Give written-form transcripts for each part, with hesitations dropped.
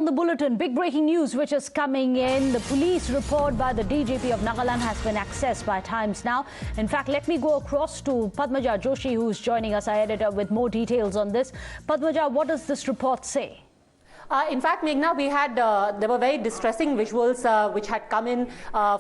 The bulletin, big breaking news which is coming in. The police report by the DGP of Nagaland has been accessed by Times Now. In fact, let me go across to Padmaja Joshi, who's joining us, our editor, with more details on this. Padmaja, what does this report say? In fact, Meghna, there were very distressing visuals which had come in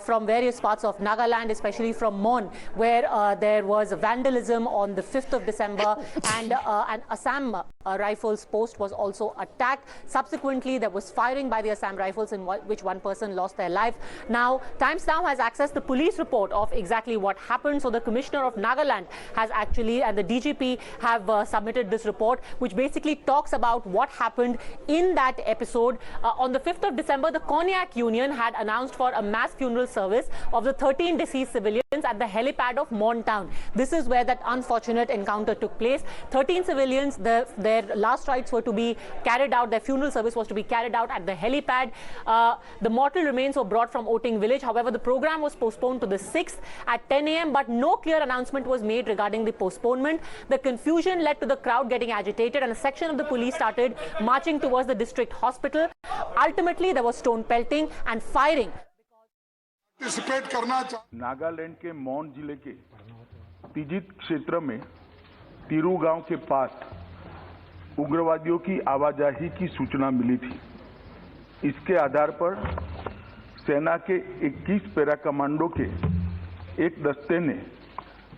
from various parts of Nagaland, especially from Mon, where there was vandalism on the 5th of December and an Assam Rifles post was also attacked. Subsequently, there was firing by the Assam Rifles in which one person lost their life. Now, Times Now has accessed the police report of exactly what happened. So the Commissioner of Nagaland has actually, and the DGP have submitted this report, which basically talks about what happened in that episode. On the 5th of December, the Konyak Union had announced for a mass funeral service of the 13 deceased civilians at the helipad of Mon town. This is where that unfortunate encounter took place. 13 civilians, their last rites were to be carried out, their funeral service was to be carried out at the helipad. The mortal remains were brought from Oting village. However, the program was postponed to the 6th at 10 a.m. but no clear announcement was made regarding the postponement. The confusion led to the crowd getting agitated and a section of the police started marching towards the district hospital. Ultimately, there was stone pelting and firing. Nagaland के मौन जिले के तिजित क्षेत्र में तिरू गांव के पास उग्रवादियों की आवाजाही की सूचना मिली थी। इसके आधार पर सेना के 21 पैरा कमांडो के एक दस्ते ने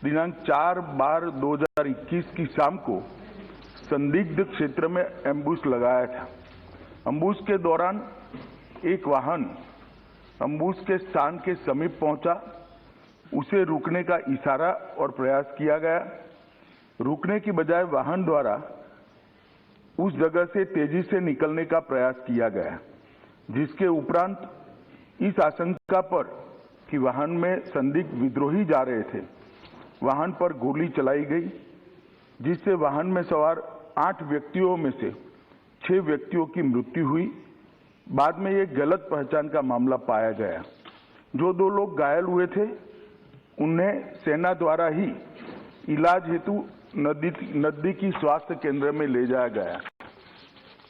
दिनांक 4/12/2021 की शाम को संदिग्ध क्षेत्र में एम्बुश लगाया था। एम्बुश के दौरान एक वाहन एम्बुश के स्थान के समीप पहुंचा। उसे रुकने का इशारा और प्रयास किया गया। रुकने की बजाय वाहन द्वारा उस जगह से तेजी से निकलने का प्रयास किया गया, जिसके उपरांत इस आशंका पर कि वाहन में संदिग्ध विद्रोही जा रहे थे, वाहन पर गोली चलाई गई, जिससे वाहन में सवार 8 व्यक्तियों में से 6 व्यक्तियों की मृत्यु हुई। बाद में ये गलत पहचान का मामला पाया गया। जो 2 लोग घायल हुए थे उन्हें सेना द्वारा ही इलाज हेतु नजदीकी स्वास्थ्य केंद्र में ले जाया गया।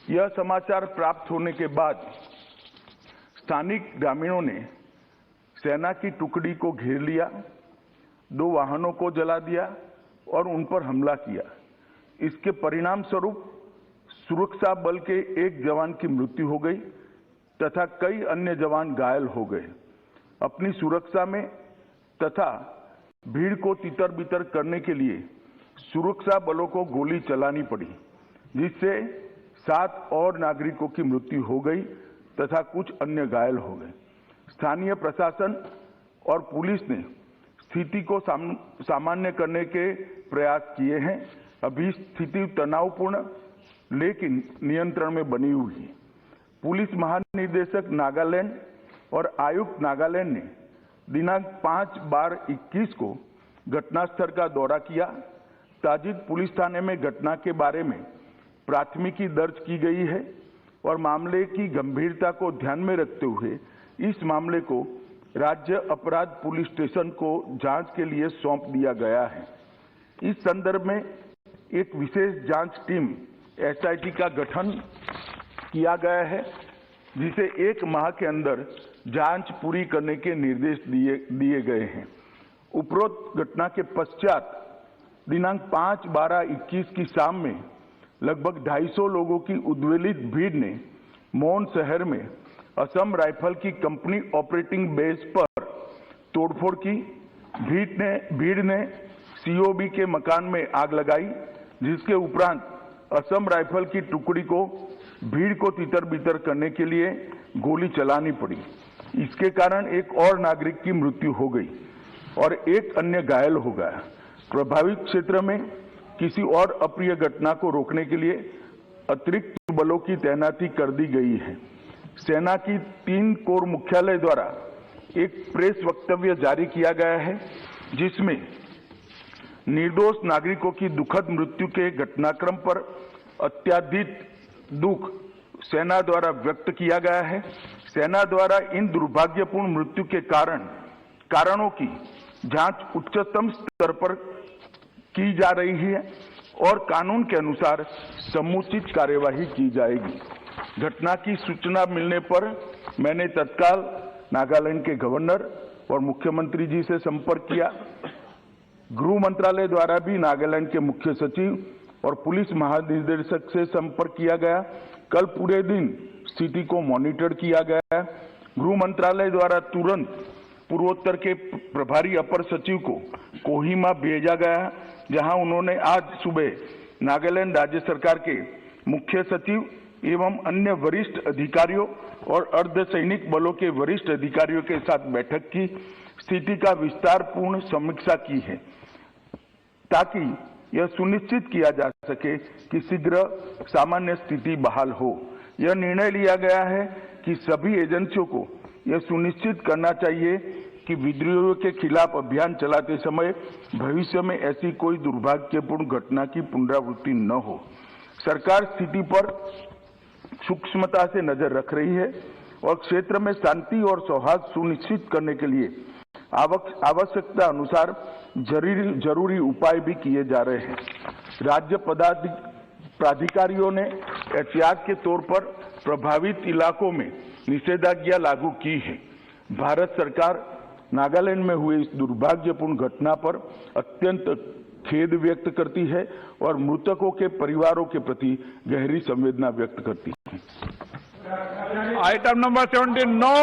यह समाचार प्राप्त होने के बाद स्थानिक ग्रामीणों ने सेना की टुकड़ी को घेर लिया, 2 वाहनों को जला दिया और उन पर हमला किया। इसके परिणाम स्वरूप सुरक्षा बल के एक जवान की मृत्यु हो गई तथा कई अन्य जवान घायल हो गए। अपनी सुरक्षा में तथा भीड़ को तितर-बितर करने के लिए सुरक्षा बलों को गोली चलानी पड़ी, जिससे 7 और नागरिकों की मृत्यु हो गई तथा कुछ अन्य घायल हो गए। स्थानीय प्रशासन और पुलिस ने स्थिति को सामान्य करने के प्रयास किए हैं। अभी स्थिति तनावपूर्ण लेकिन नियंत्रण में बनी हुई है। पुलिस महानिदेशक नागालैंड और आयुक्त नागालैंड ने दिनांक 5/12/21 को घटनास्थल का दौरा किया। ताजित पुलिस थाने में घटना के बारे में प्राथमिकी दर्ज की गई है और मामले की गंभीरता को ध्यान में रखते हुए इस मामले को राज्य अपराध पुलिस स्टेशन को जांच के लिए सौंप दिया गया है। इस संदर्भ में एक विशेष जांच टीम SIT का गठन किया गया है, जिसे 1 माह के अंदर जांच पूरी करने के निर्देश दिए गए हैं। उपरोक्त घटना के पश्चात दिनांक 5/12/21 की शाम में लगभग 250 लोगों की उद्वेलित भीड़ ने मौन शहर में असम राइफल की कंपनी ऑपरेटिंग बेस पर तोड़फोड़ की। भीड़ ने COB के मकान में आग लगाई, जिसके उपरांत असम राइफल की टुकड़ी को भीड़ को तितर-बितर करने के लिए गोली चलानी पड़ी। इसके कारण एक और नागरिक की मृत्यु हो गई और एक अन्य घायल हो गया। प्रभावित क्षेत्र में किसी और अप्रिय घटना को रोकने के लिए अतिरिक्त बलों की तैनाती कर दी गई है। सेना की 3 कोर मुख्यालय द्वारा एक प्रेस वक्तव्य जारी किया गया है, जिसमें निर्दोष नागरिकों की दुखद मृत्यु के घटनाक्रम पर अत्यधिक दुख सेना द्वारा व्यक्त किया गया है। सेना द्वारा इन दुर्भाग्यपूर्ण मृत्यु के कारणों की जांच उच्चतम स्तर पर की जा रही है और कानून के अनुसार समुचित कार्यवाही की जाएगी। घटना की सूचना मिलने पर मैंने तत्काल नागालैंड के गवर्नर और मुख्यमंत्री जी से संपर्क किया। गृह मंत्रालय द्वारा भी नागालैंड के मुख्य सचिव और पुलिस महानिदेशक से संपर्क किया गया। कल पूरे दिन स्थिति को मॉनिटर किया गया। गृह मंत्रालय द्वारा तुरंत पूर्वोत्तर के प्रभारी अपर सचिव को कोहिमा भेजा गया, जहां उन्होंने आज सुबह नागालैंड राज्य सरकार के मुख्य सचिव एवं अन्य वरिष्ठ अधिकारियों और अर्धसैनिक बलों के वरिष्ठ अधिकारियों के साथ बैठक की, स्थिति का विस्तारपूर्ण समीक्षा की है, ताकि यह सुनिश्चित किया जा सके कि शीघ्र सामान्य स्थिति बहाल हो। यह निर्णय लिया गया है कि सभी एजेंसियों को यह सुनिश्चित करना चाहिए कि विद्रोहियों के खिलाफ अभियान चलाते समय भविष्य में ऐसी कोई दुर्भाग्यपूर्ण घटना की पुनरावृत्ति न हो। सरकार स्थिति पर सूक्ष्मता से नजर रख रही है और क्षेत्र में शांति और सौहार्द सुनिश्चित करने के लिए आवश्यकता अनुसार जरूरी उपाय भी किए जा रहे हैं। राज्य प्राधिकारियों ने एहतियात के तौर पर प्रभावित इलाकों में निषेधाज्ञा लागू की है। भारत सरकार नागालैंड में हुई इस दुर्भाग्यपूर्ण घटना पर अत्यंत खेद व्यक्त करती है और मृतकों के परिवारों के प्रति गहरी संवेदना व्यक्त करती है। आइटम नंबर 79, नो,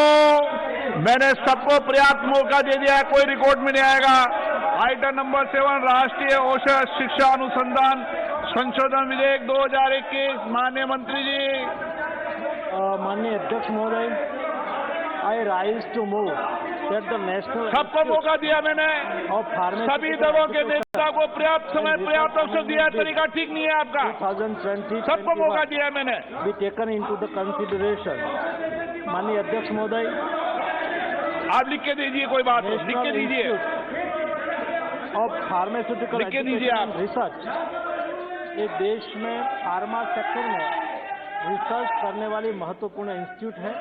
मैंने सबको पर्याप्त मौका दे दिया है, कोई रिकॉर्ड में नहीं आएगा। आइटम नंबर 7, राष्ट्रीय औसत शिक्षा अनुसंधान संशोधन विधेयक 2021, माननीय मंत्री जी। माननीय अध्यक्ष महोदय, I rise to move that the national. सबको मौका दिया मैंने, सभी दलों के नेता को पर्याप्त समय पर्याप्त अवसर दिया है, तरीका ठीक नहीं है आपका। 2020 सबको मौका दिया है मैंने। Be taken into the consideration. माननीय अध्यक्ष महोदय, आप लिख के दीजिए, कोई बात नहीं, लिख के दीजिए और फार्मास्यूटिकल लिख के दीजिए आप। रिसर्च, एक देश में फार्मा सेक्टर में रिसर्च करने वाली महत्वपूर्ण इंस्टीट्यूट है।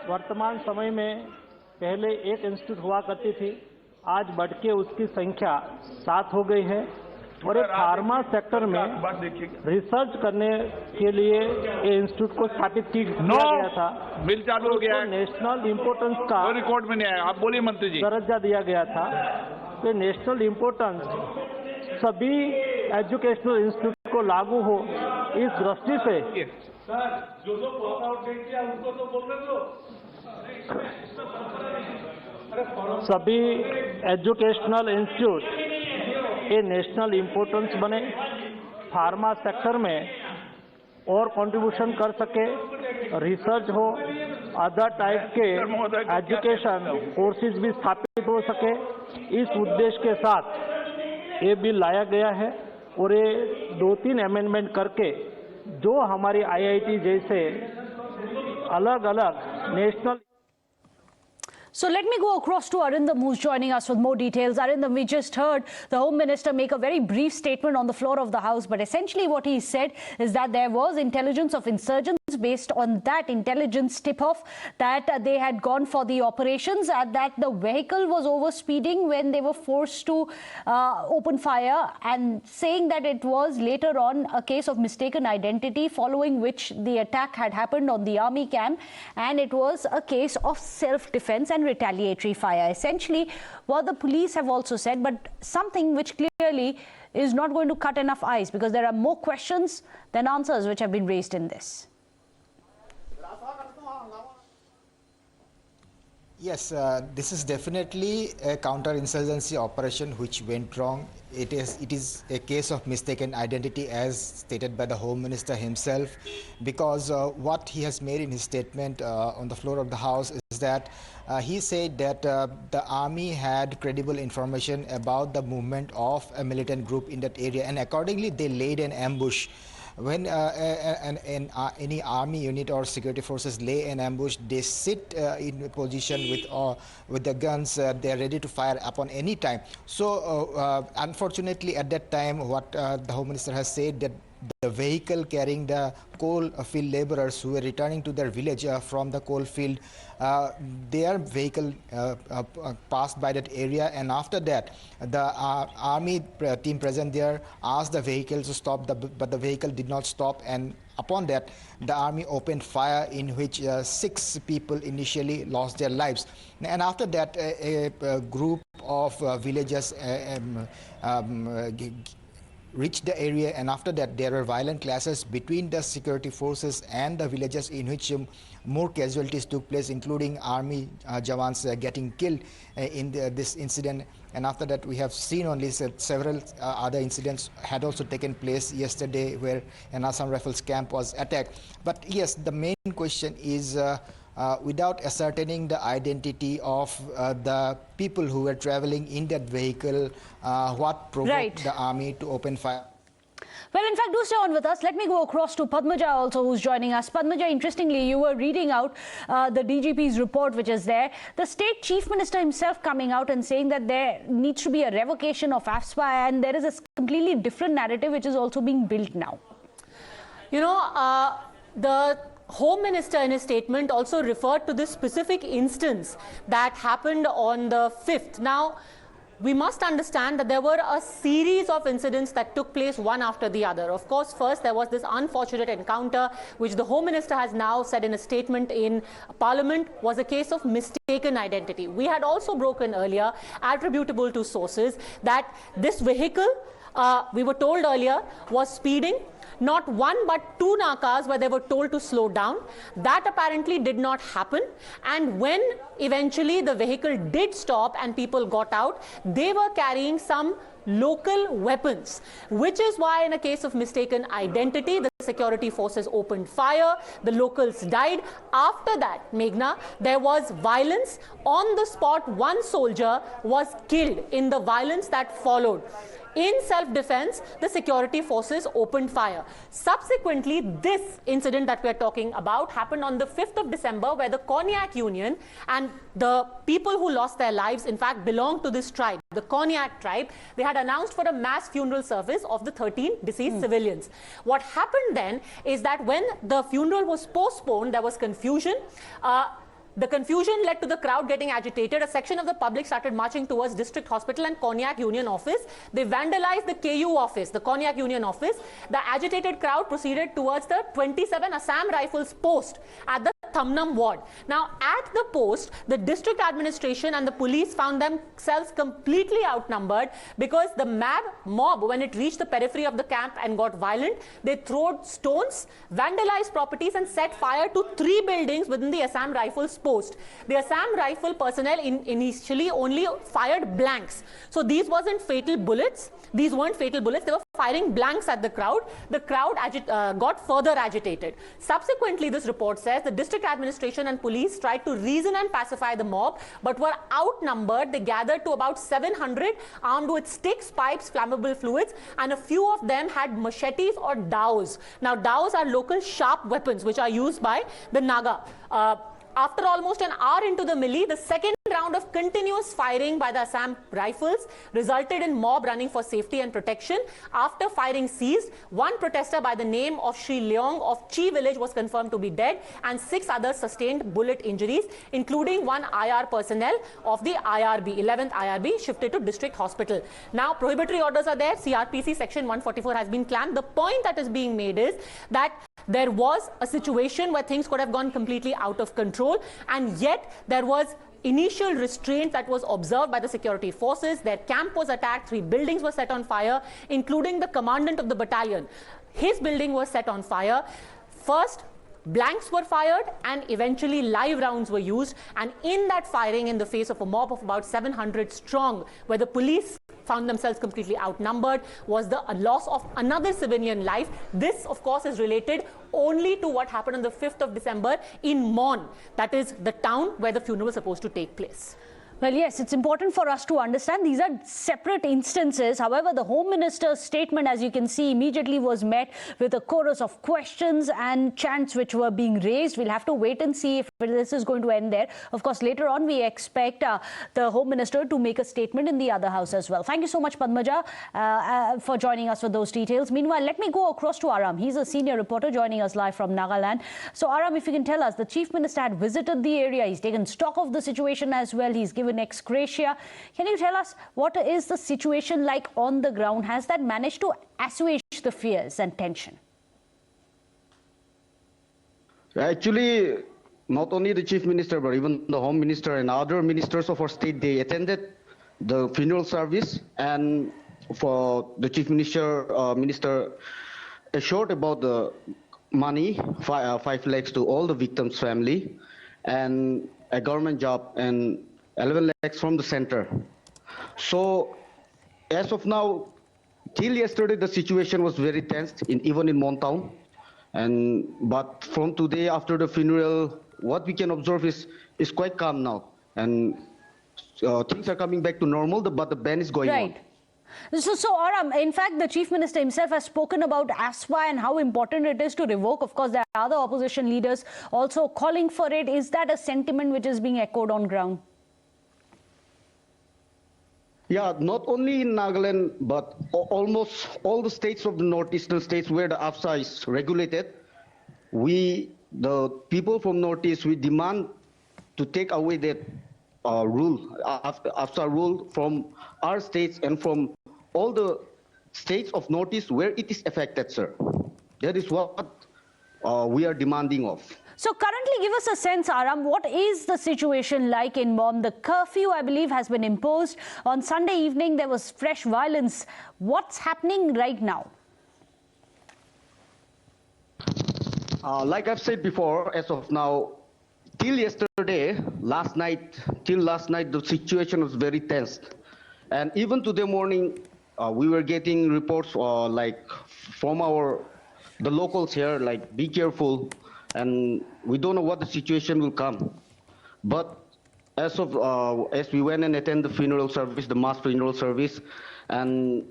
वर्तमान समय में पहले एक इंस्टीट्यूट हुआ करती थी, आज बढ़ के उसकी संख्या 7 हो गई है और एक फार्मा सेक्टर में रिसर्च करने के लिए ये इंस्टीट्यूट को स्थापित किया गया था। बिल चालू हो गया है। नेशनल इम्पोर्टेंस का रिकॉर्ड में नहीं आया, आप बोलिए मंत्री जी। दर्जा दिया गया था। तो नेशनल इम्पोर्टेंस सभी एजुकेशनल इंस्टीट्यूट को लागू हो, इस दृष्टि से सभी एजुकेशनल इंस्टीट्यूट ये नेशनल इम्पोर्टेंस बने, फार्मा सेक्टर में और कंट्रीब्यूशन कर सके, रिसर्च हो, अदर टाइप के एजुकेशन कोर्सेज भी स्थापित हो सके। इस उद्देश्य के साथ ये बिल लाया गया है और ये 2-3 अमेंडमेंट करके जो हमारी IIT जैसे अलग अलग national. So let me go across to Arindam, who's joining us with more details. Arindam, we just heard the Home Minister make a very brief statement on the floor of the House, but essentially what he said is that there was intelligence of insurgents. Based on that intelligence tip-off that they had gone for the operations, and that the vehicle was over-speeding when they were forced to open fire, and saying that it was later on a case of mistaken identity, following which the attack had happened on the army camp, and it was a case of self-defense and retaliatory fire. Essentially what the police have also said, but something which clearly is not going to cut enough ice, because there are more questions than answers which have been raised in this. Yes, this is definitely a counter-insurgency operation which went wrong. It is a case of mistaken identity, as stated by the Home Minister himself, because what he has made in his statement on the floor of the House is that he said that the army had credible information about the movement of a militant group in that area, and accordingly they laid an ambush. When any army unit or security forces lay an ambush, they sit in a position with the guns. They are ready to fire upon any time. So unfortunately, at that time, what the Home Minister has said, that the vehicle carrying the coal field laborers who were returning to their village from the coal field, their vehicle passed by that area, and after that the army team present there asked the vehicle to stop, but the vehicle did not stop, and upon that, the army opened fire in which 6 people initially lost their lives. And after that, a group of villagers reached the area, and after that there were violent clashes between the security forces and the villagers in which more casualties took place, including army jawans getting killed in this incident. And after that we have seen only several other incidents had also taken place yesterday where an Assam Rifles camp was attacked. But yes, the main question is without ascertaining the identity of the people who were traveling in that vehicle, what provoked the army to open fire? Well, in fact, do stay on with us. Let me go across to Padmaja also, who's joining us. Padmaja, interestingly, you were reading out the DGP's report, which is there. The state chief minister himself coming out and saying that there needs to be a revocation of AFSPA, and there is a completely different narrative which is also being built now. You know, the Home Minister in his statement also referred to this specific instance that happened on the 5th. Now, we must understand that there were a series of incidents that took place one after the other. Of course, first there was this unfortunate encounter, which the Home Minister has now said in a statement in Parliament was a case of mistaken identity. We had also broken earlier, attributable to sources, that this vehicle, we were told earlier, was speeding. Not one but 2 nakas where they were told to slow down. That apparently did not happen. And when eventually the vehicle did stop and people got out, they were carrying some local weapons, which is why in a case of mistaken identity, the security forces opened fire, the locals died. After that, Meghna, there was violence. On the spot, 1 soldier was killed in the violence that followed. In self-defense, the security forces opened fire. Subsequently, this incident that we are talking about happened on the 5th of December, where the Konyak Union and the people who lost their lives, in fact, belonged to this tribe, the Konyak tribe. They had announced for a mass funeral service of the 13 deceased civilians. What happened then is that when the funeral was postponed, there was confusion. The confusion led to the crowd getting agitated. A section of the public started marching towards District Hospital and Konyak Union Office. They vandalized the KU office, the Konyak Union Office. The agitated crowd proceeded towards the 27 Assam Rifles post at the Thamnam ward. Now, at the post, the district administration and the police found themselves completely outnumbered because the mob, when it reached the periphery of the camp and got violent, they threw stones, vandalized properties and set fire to 3 buildings within the Assam Rifles post. The Assam Rifle personnel initially only fired blanks. So these weren't fatal bullets. They were firing blanks at the crowd. The crowd got further agitated. Subsequently, this report says the district administration and police tried to reason and pacify the mob, but were outnumbered. They gathered to about 700, armed with sticks, pipes, flammable fluids, and a few of them had machetes or daws. Now, daws are local sharp weapons which are used by the Naga. After almost an hour into the melee, the second round of continuous firing by the Assam Rifles resulted in mob running for safety and protection. After firing ceased, 1 protester by the name of Sri Leong of Chi village was confirmed to be dead, and 6 others sustained bullet injuries, including 1 IR personnel of the IRB, 11th IRB, shifted to district hospital. Now, prohibitory orders are there. CRPC section 144 has been clamped. The point that is being made is that there was a situation where things could have gone completely out of control, and yet there was initial restraint that was observed by the security forces. Their camp was attacked, 3 buildings were set on fire, including the commandant of the battalion. His building was set on fire. First, blanks were fired and eventually live rounds were used, and in that firing in the face of a mob of about 700 strong, where the police found themselves completely outnumbered, was the loss of another civilian life. This, of course, is related only to what happened on the 5th of December in Mon, that is the town where the funeral was supposed to take place. Well, yes, it's important for us to understand these are separate instances. However, the Home Minister's statement, as you can see, immediately was met with a chorus of questions and chants which were being raised. We'll have to wait and see if this is going to end there. Of course, later on, we expect the Home Minister to make a statement in the other house as well. Thank you so much, Padmaja, for joining us for those details. Meanwhile, let me go across to Aram. He's a senior reporter joining us live from Nagaland. So, Aram, if you can tell us, the Chief Minister had visited the area. He's taken stock of the situation as well. He's given ex gratia. Can you tell us what is the situation like on the ground? Has that managed to assuage the fears and tension? Actually, not only the chief minister, but even the home minister and other ministers of our state, they attended the funeral service, and for the chief minister assured about the money, 5 lakhs to all the victims' family, and a government job, and 11 lakhs from the center. So, as of now, till yesterday, the situation was very tense, even in Mon town. But from today, after the funeral, what we can observe is quite calm now, and things are coming back to normal. But the ban is going on. So Aram, in fact, the Chief Minister himself has spoken about ASWA and how important it is to revoke. Of course, there are other opposition leaders also calling for it. Is that a sentiment which is being echoed on ground? Yeah, not only in Nagaland, but almost all the states of the northeastern states where the AFSA is regulated, the people from Northeast, we demand to take away that AFSA rule from our states and from all the states of Northeast where it is affected, sir. That is what we are demanding of. So currently, give us a sense, Aram, what is the situation like in Mon? The curfew, I believe, has been imposed. On Sunday evening, there was fresh violence. What's happening right now? Like I've said before, as of now, till last night, the situation was very tense. And even today morning, we were getting reports from the locals here, like, be careful. And we don't know what the situation will come. But as we went and attended the funeral service, the mass funeral service, and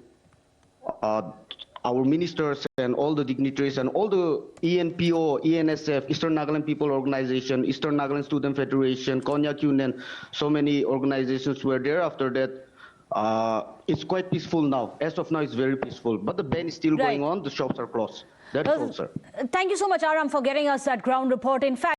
our ministers and all the dignitaries and all the ENPO, ENSF, Eastern Nagaland People Organization, Eastern Nagaland Student Federation, Konyak Union, so many organizations were there. After that, it's quite peaceful now. As of now, it's very peaceful. But the ban is still going on. The shops are closed. That's all, sir. Thank you so much, Aram, for getting us that ground report. In fact,